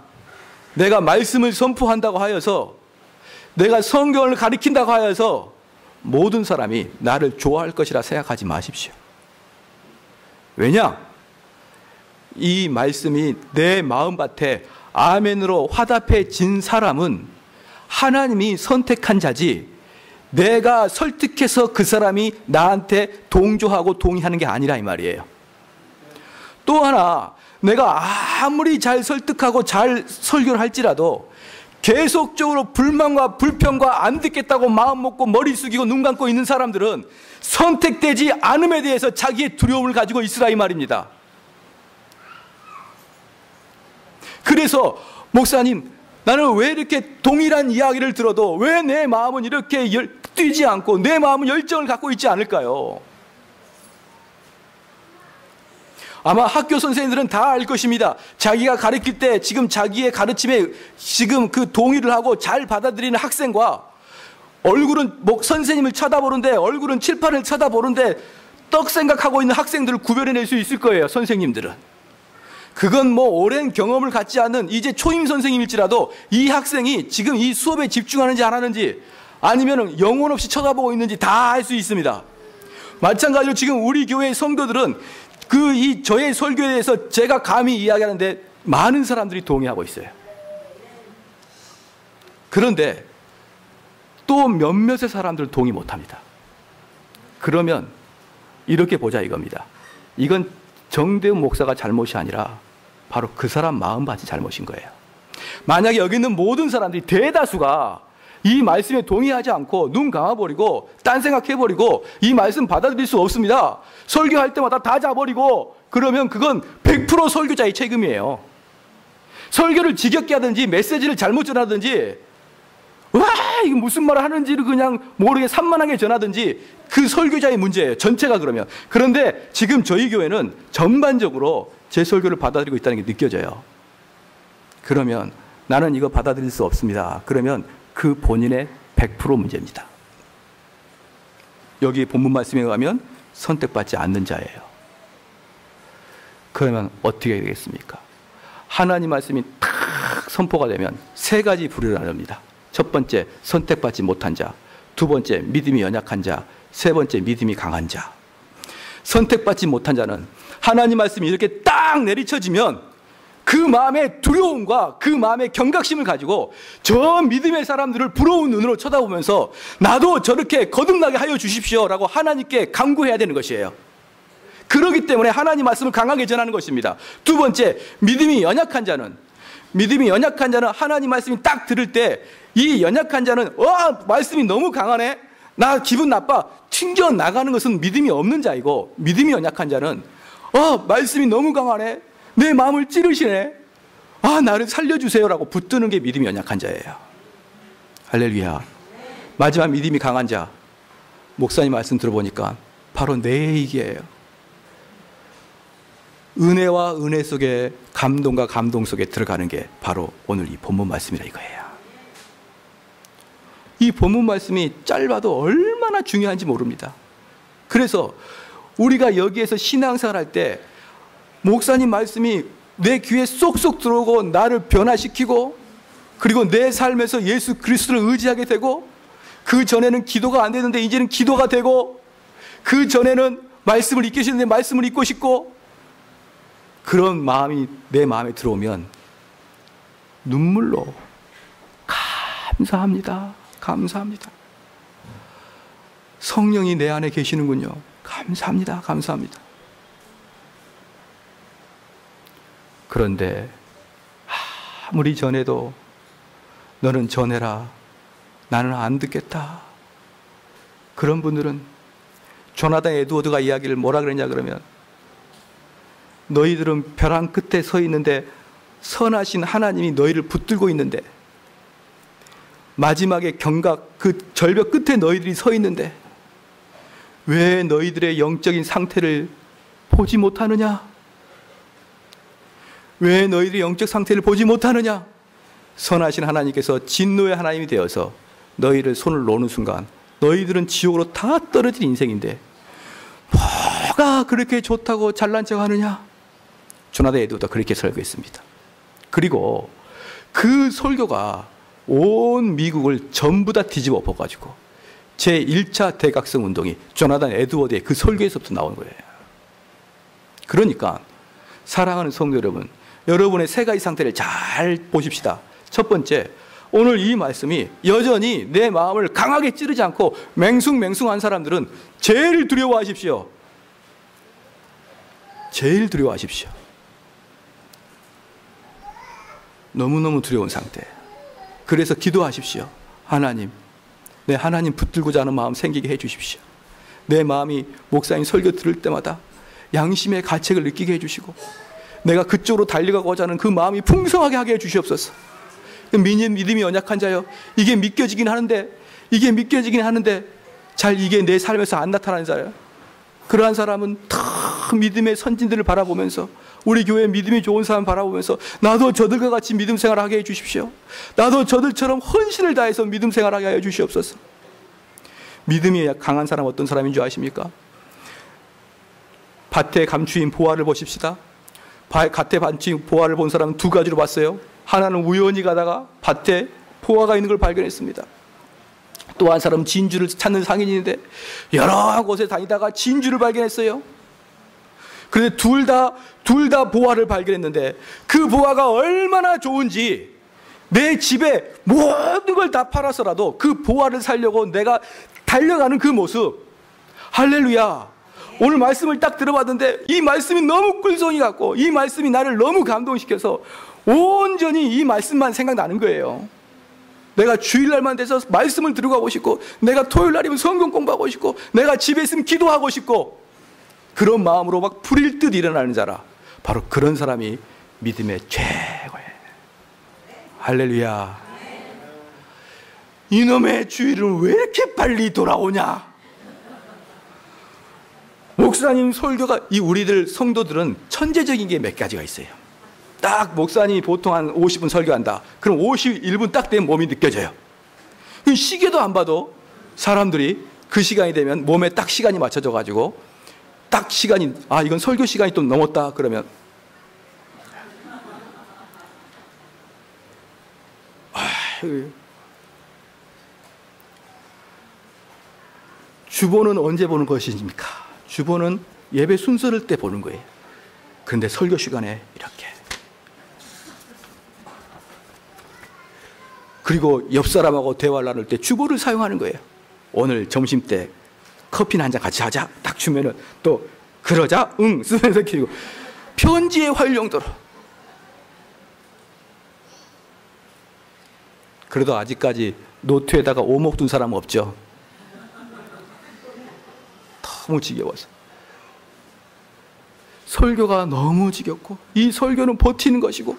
내가 말씀을 선포한다고 하여서, 내가 성경을 가리킨다고 하여서 모든 사람이 나를 좋아할 것이라 생각하지 마십시오. 왜냐? 이 말씀이 내 마음밭에 아멘으로 화답해진 사람은 하나님이 선택한 자지 내가 설득해서 그 사람이 나한테 동조하고 동의하는 게 아니라 이 말이에요. 또 하나, 내가 아무리 잘 설득하고 잘 설교를 할지라도 계속적으로 불만과 불평과 안 듣겠다고 마음 먹고 머리 숙이고 눈 감고 있는 사람들은 선택되지 않음에 대해서 자기의 두려움을 가지고 있으라 이 말입니다. 그래서 목사님 나는 왜 이렇게 동일한 이야기를 들어도 왜 내 마음은 이렇게 뛰지 않고 내 마음은 열정을 갖고 있지 않을까요? 아마 학교 선생님들은 다 알 것입니다. 자기가 가르칠 때 지금 자기의 가르침에 지금 그 동의를 하고 잘 받아들이는 학생과 얼굴은 선생님을 쳐다보는데 얼굴은 칠판을 쳐다보는데 떡 생각하고 있는 학생들을 구별해낼 수 있을 거예요. 선생님들은. 그건 뭐 오랜 경험을 갖지 않는 이제 초임 선생님일지라도 이 학생이 지금 이 수업에 집중하는지 안 하는지 아니면 영혼 없이 쳐다보고 있는지 다 알 수 있습니다. 마찬가지로 지금 우리 교회의 성도들은 저의 설교에 대해서 제가 감히 이야기하는데 많은 사람들이 동의하고 있어요. 그런데 또 몇몇의 사람들은 동의 못합니다. 그러면 이렇게 보자 이겁니다. 이건 정대훈 목사가 잘못이 아니라 바로 그 사람 마음밭이 잘못인 거예요. 만약에 여기 있는 모든 사람들이 대다수가 이 말씀에 동의하지 않고 눈 감아버리고 딴 생각해버리고 이 말씀 받아들일 수 없습니다. 설교할 때마다 다 자버리고 그러면 그건 100% 설교자의 책임이에요. 설교를 지겹게 하든지 메시지를 잘못 전하든지 와, 이게 무슨 말을 하는지를 그냥 모르게 산만하게 전하든지 그 설교자의 문제예요. 전체가 그러면. 그런데 지금 저희 교회는 전반적으로 제 설교를 받아들이고 있다는 게 느껴져요. 그러면 나는 이거 받아들일 수 없습니다. 그러면 그 본인의 100% 문제입니다. 여기 본문 말씀에 의하면 선택받지 않는 자예요. 그러면 어떻게 되겠습니까? 하나님 말씀이 탁 선포가 되면 세 가지 부류를 나눕니다. 첫 번째, 선택받지 못한 자. 두 번째, 믿음이 연약한 자. 세 번째, 믿음이 강한 자. 선택받지 못한 자는 하나님 말씀이 이렇게 딱 내리쳐지면 그 마음의 두려움과 그 마음의 경각심을 가지고 저 믿음의 사람들을 부러운 눈으로 쳐다보면서 나도 저렇게 거듭나게 하여 주십시오라고 하나님께 간구해야 되는 것이에요. 그렇기 때문에 하나님 말씀을 강하게 전하는 것입니다. 두 번째, 믿음이 연약한 자는 하나님 말씀이 딱 들을 때 이 연약한 자는 말씀이 너무 강하네, 나 기분 나빠, 튕겨 나가는 것은 믿음이 없는 자이고, 믿음이 연약한 자는 말씀이 너무 강하네, 내 마음을 찌르시네, 나를 살려주세요라고 붙드는 게 믿음이 연약한 자예요. 할렐루야. 마지막 믿음이 강한 자, 목사님 말씀 들어보니까 바로 내 얘기예요. 은혜와 은혜 속에 감동과 감동 속에 들어가는 게 바로 오늘 이 본문 말씀이라 이거예요. 이 본문 말씀이 짧아도 얼마나 중요한지 모릅니다. 그래서 우리가 여기에서 신앙생활 할 때 목사님 말씀이 내 귀에 쏙쏙 들어오고 나를 변화시키고, 그리고 내 삶에서 예수 그리스도를 의지하게 되고, 그 전에는 기도가 안 되는데 이제는 기도가 되고, 그 전에는 말씀을 읽기 싫은데 말씀을 읽고 싶고, 그런 마음이 내 마음에 들어오면 눈물로 감사합니다. 감사합니다. 성령이 내 안에 계시는군요. 감사합니다. 감사합니다. 그런데 아무리 전해도 너는 전해라, 나는 안 듣겠다. 그런 분들은 조나단 에드워드가 이야기를 뭐라 그랬냐 그러면, 너희들은 벼랑 끝에 서 있는데 선하신 하나님이 너희를 붙들고 있는데, 마지막에 경각 그 절벽 끝에 너희들이 서 있는데 왜 너희들의 영적인 상태를 보지 못하느냐? 왜 너희들의 영적 상태를 보지 못하느냐? 선하신 하나님께서 진노의 하나님이 되어서 너희를 손을 놓는 순간 너희들은 지옥으로 다 떨어진 인생인데 뭐가 그렇게 좋다고 잘난 척하느냐? 조나단 에드워드가 그렇게 설교했습니다. 그리고 그 설교가 온 미국을 전부 다 뒤집어 엎어가지고 제1차 대각성 운동이 조나단 에드워드의 그 설교에서부터 나온 거예요. 그러니까 사랑하는 성도 여러분, 여러분의 세 가지 상태를 잘 보십시다. 첫 번째, 오늘 이 말씀이 여전히 내 마음을 강하게 찌르지 않고 맹숭맹숭한 사람들은 제일 두려워하십시오. 제일 두려워하십시오. 너무너무 두려운 상태. 그래서 기도하십시오. 하나님, 내 하나님 붙들고자 하는 마음 생기게 해 주십시오. 내 마음이 목사님 설교 들을 때마다 양심의 가책을 느끼게 해 주시고, 내가 그쪽으로 달려가고자 하는 그 마음이 풍성하게 하게 해 주시옵소서. 믿음이 연약한 자요, 이게 믿겨지긴 하는데 잘 이게 내 삶에서 안 나타나는 자예요. 그러한 사람은 다 믿음의 선진들을 바라보면서, 우리 교회 믿음이 좋은 사람 바라보면서 나도 저들과 같이 믿음 생활하게 해 주십시오. 나도 저들처럼 헌신을 다해서 믿음 생활하게 하여 주시옵소서. 믿음이 강한 사람 어떤 사람인 줄 아십니까? 밭에 감추인 보화를 보십시다. 밭에 감추인 보화를 본 사람은 두 가지로 봤어요. 하나는 우연히 가다가 밭에 보화가 있는 걸 발견했습니다. 또 한 사람은 진주를 찾는 상인인데 여러 곳에 다니다가 진주를 발견했어요. 그런데 둘 다 보화를 발견했는데 그 보화가 얼마나 좋은지 내 집에 모든 걸 다 팔아서라도 그 보화를 살려고 내가 달려가는 그 모습, 할렐루야. 오늘 말씀을 딱 들어봤는데 이 말씀이 너무 꿀송이 같고 이 말씀이 나를 너무 감동시켜서 온전히 이 말씀만 생각나는 거예요. 내가 주일날만 돼서 말씀을 들고 가고 싶고, 내가 토요일날이면 성경 공부하고 싶고, 내가 집에 있으면 기도하고 싶고, 그런 마음으로 막 불일 듯 일어나는 자라. 바로 그런 사람이 믿음의 최고예요. 할렐루야. 이놈의 주일은 왜 이렇게 빨리 돌아오냐? 목사님 설교가, 이 우리들 성도들은 천재적인 게 몇 가지가 있어요. 딱 목사님이 보통 한 50분 설교한다. 그럼 51분 딱 되면 몸이 느껴져요. 시계도 안 봐도 사람들이 그 시간이 되면 몸에 딱 시간이 맞춰져 가지고 딱 시간이, 아, 이건 설교 시간이 좀 넘었다 그러면 주보는 언제 보는 것입니까? 주보는 예배 순서를 때 보는 거예요. 그런데 설교 시간에 이렇게. 그리고 옆 사람하고 대화를 나눌 때 주보를 사용하는 거예요. 오늘 점심 때 커피나 한잔 같이 하자. 딱 주면은 또 그러자 응 쓰면서 키고 편지의 활용도로. 그래도 아직까지 노트에다가 오목 둔 사람 없죠. 너무 지겨워서. 설교가 너무 지겹고 이 설교는 버티는 것이고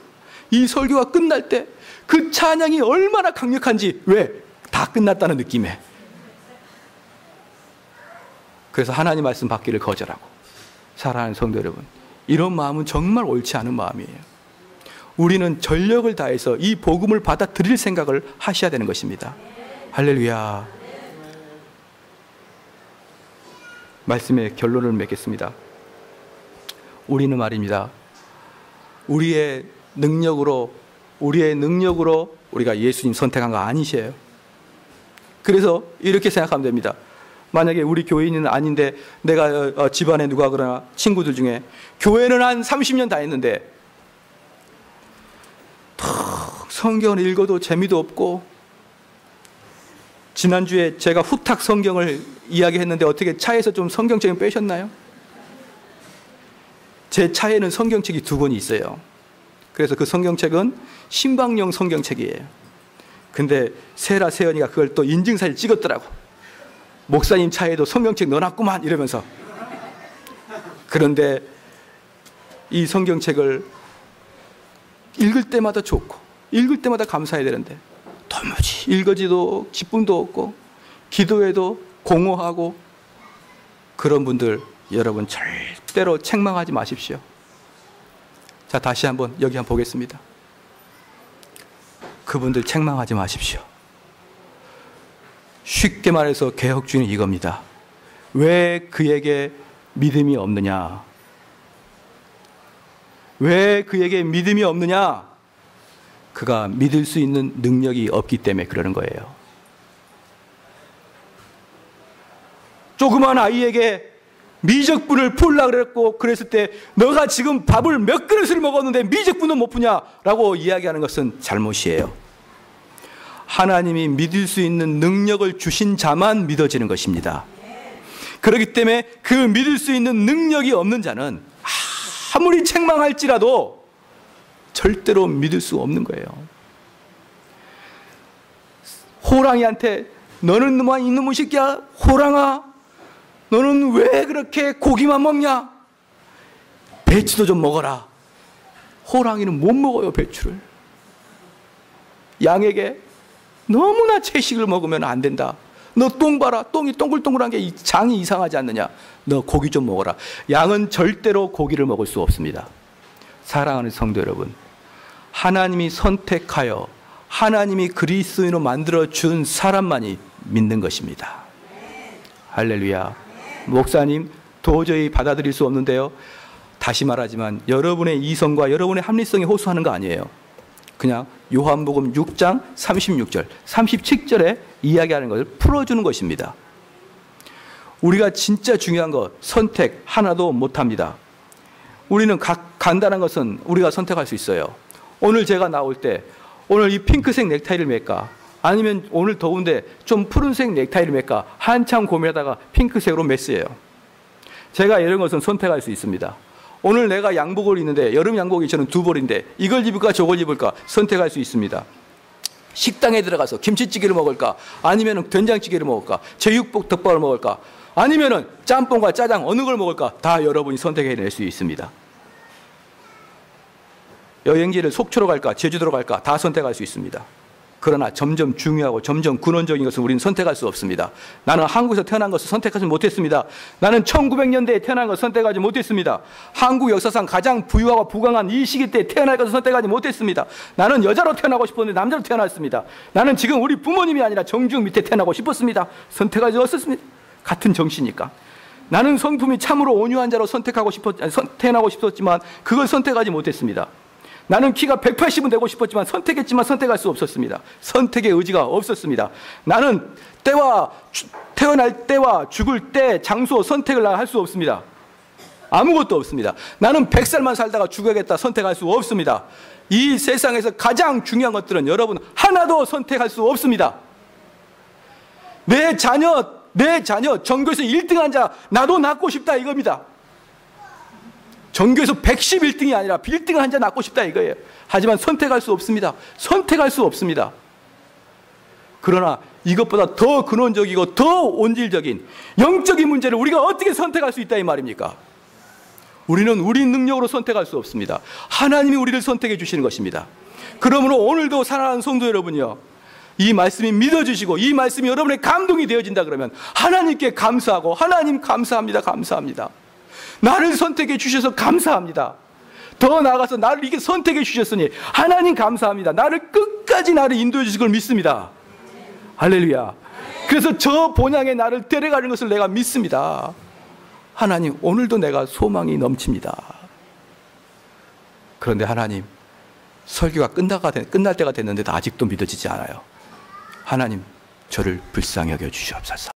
이 설교가 끝날 때 그 찬양이 얼마나 강력한지, 왜? 다 끝났다는 느낌에. 그래서 하나님 말씀 받기를 거절하고. 사랑하는 성도 여러분, 이런 마음은 정말 옳지 않은 마음이에요. 우리는 전력을 다해서 이 복음을 받아들일 생각을 하셔야 되는 것입니다. 할렐루야. 말씀의 결론을 맺겠습니다. 우리는 말입니다, 우리의 능력으로 우리가 예수님 선택한 거 아니셔요. 그래서 이렇게 생각하면 됩니다. 만약에 우리 교인은 아닌데 내가 집안에 누가 그러나 친구들 중에 교회는 한 30년 다녔는데 성경을 읽어도 재미도 없고, 지난주에 제가 후탁 성경을 이야기했는데 어떻게 차에서 좀 성경책 빼셨나요? 제 차에는 성경책이 2권이 있어요. 그래서 그 성경책은 신방용 성경책이에요. 근데 세라 세연이가 그걸 또 인증사진 찍었더라고. 목사님 차에도 성경책 넣어놨구만 이러면서. 그런데 이 성경책을 읽을 때마다 좋고 읽을 때마다 감사해야 되는데 도무지 읽어지도 기쁨도 없고 기도에도 공허하고, 그런 분들 여러분 절대로 책망하지 마십시오. 자, 다시 한번 여기 한번 보겠습니다. 그분들 책망하지 마십시오. 쉽게 말해서 개혁주의는 이겁니다. 왜 그에게 믿음이 없느냐? 왜 그에게 믿음이 없느냐? 그가 믿을 수 있는 능력이 없기 때문에 그러는 거예요. 조그만 아이에게 미적분을 풀라 그랬고, 그랬을 때 너가 지금 밥을 몇 그릇을 먹었는데 미적분은 못 푸냐라고 이야기하는 것은 잘못이에요. 하나님이 믿을 수 있는 능력을 주신 자만 믿어지는 것입니다. 그렇기 때문에 그 믿을 수 있는 능력이 없는 자는 아무리 책망할지라도 절대로 믿을 수 없는 거예요. 호랑이한테 너는 이놈의 새끼야, 호랑아, 너는 왜 그렇게 고기만 먹냐? 배추도 좀 먹어라. 호랑이는 못 먹어요, 배추를. 양에게 너무나 채식을 먹으면 안 된다. 너 똥 봐라. 똥이 동글동글한 게 장이 이상하지 않느냐. 너 고기 좀 먹어라. 양은 절대로 고기를 먹을 수 없습니다. 사랑하는 성도 여러분, 하나님이 선택하여 하나님이 그리스도인으로 만들어준 사람만이 믿는 것입니다. 할렐루야. 목사님, 도저히 받아들일 수 없는데요. 다시 말하지만 여러분의 이성과 여러분의 합리성이 호소하는 거 아니에요. 그냥 요한복음 6장 36절, 37절에 이야기하는 것을 풀어주는 것입니다. 우리가 진짜 중요한 것, 선택 하나도 못합니다. 우리는 간단한 것은 우리가 선택할 수 있어요. 오늘 제가 나올 때 오늘 이 핑크색 넥타이를 맬까? 아니면 오늘 더운데 좀 푸른색 넥타이를 맬까? 한참 고민하다가 핑크색으로 맸어요. 제가 이런 것은 선택할 수 있습니다. 오늘 내가 양복을 입는데 여름 양복이 저는 2벌인데 이걸 입을까 저걸 입을까 선택할 수 있습니다. 식당에 들어가서 김치찌개를 먹을까? 아니면 된장찌개를 먹을까? 제육볶 덮밥을 먹을까? 아니면 짬뽕과 짜장 어느 걸 먹을까? 다 여러분이 선택해낼 수 있습니다. 여행지를 속초로 갈까? 제주도로 갈까? 다 선택할 수 있습니다. 그러나 점점 중요하고 점점 근원적인 것을 우리는 선택할 수 없습니다. 나는 한국에서 태어난 것을 선택하지 못했습니다. 나는 1900년대에 태어난 것을 선택하지 못했습니다. 한국 역사상 가장 부유하고 부강한 이 시기 때 태어날 것을 선택하지 못했습니다. 나는 여자로 태어나고 싶었는데 남자로 태어났습니다. 나는 지금 우리 부모님이 아니라 정중 밑에 태어나고 싶었습니다. 선택하지 않았습니다. 같은 정신이니까. 나는 성품이 참으로 온유한 자로 태어나고 싶었지만 그걸 선택하지 못했습니다. 나는 키가 180은 되고 싶었지만 선택했지만 선택할 수 없었습니다. 선택의 의지가 없었습니다. 나는 태어날 때와 죽을 때 장소 선택을 할 수 없습니다. 아무것도 없습니다. 나는 100살만 살다가 죽어야겠다 선택할 수 없습니다. 이 세상에서 가장 중요한 것들은 여러분 하나도 선택할 수 없습니다. 내 자녀 전교에서 1등한 자 나도 낳고 싶다 이겁니다. 전교에서 111등이 아니라 1등을 한 자 낳고 싶다 이거예요. 하지만 선택할 수 없습니다. 선택할 수 없습니다. 그러나 이것보다 더 근원적이고 더 온질적인 영적인 문제를 우리가 어떻게 선택할 수 있다 이 말입니까? 우리는 우리 능력으로 선택할 수 없습니다. 하나님이 우리를 선택해 주시는 것입니다. 그러므로 오늘도 사랑하는 성도 여러분요, 이 말씀이 믿어주시고 이 말씀이 여러분의 감동이 되어진다 그러면 하나님께 감사하고, 하나님 감사합니다, 감사합니다. 나를 선택해 주셔서 감사합니다. 더 나아가서 나를 이렇게 선택해 주셨으니 하나님 감사합니다. 나를 끝까지 나를 인도해 주실 걸 믿습니다. 할렐루야. 그래서 저 본향에 나를 데려가는 것을 내가 믿습니다. 하나님, 오늘도 내가 소망이 넘칩니다. 그런데 하나님, 설교가 끝날 때가 됐는데도 아직도 믿어지지 않아요. 하나님, 저를 불쌍히 여겨 주시옵소서.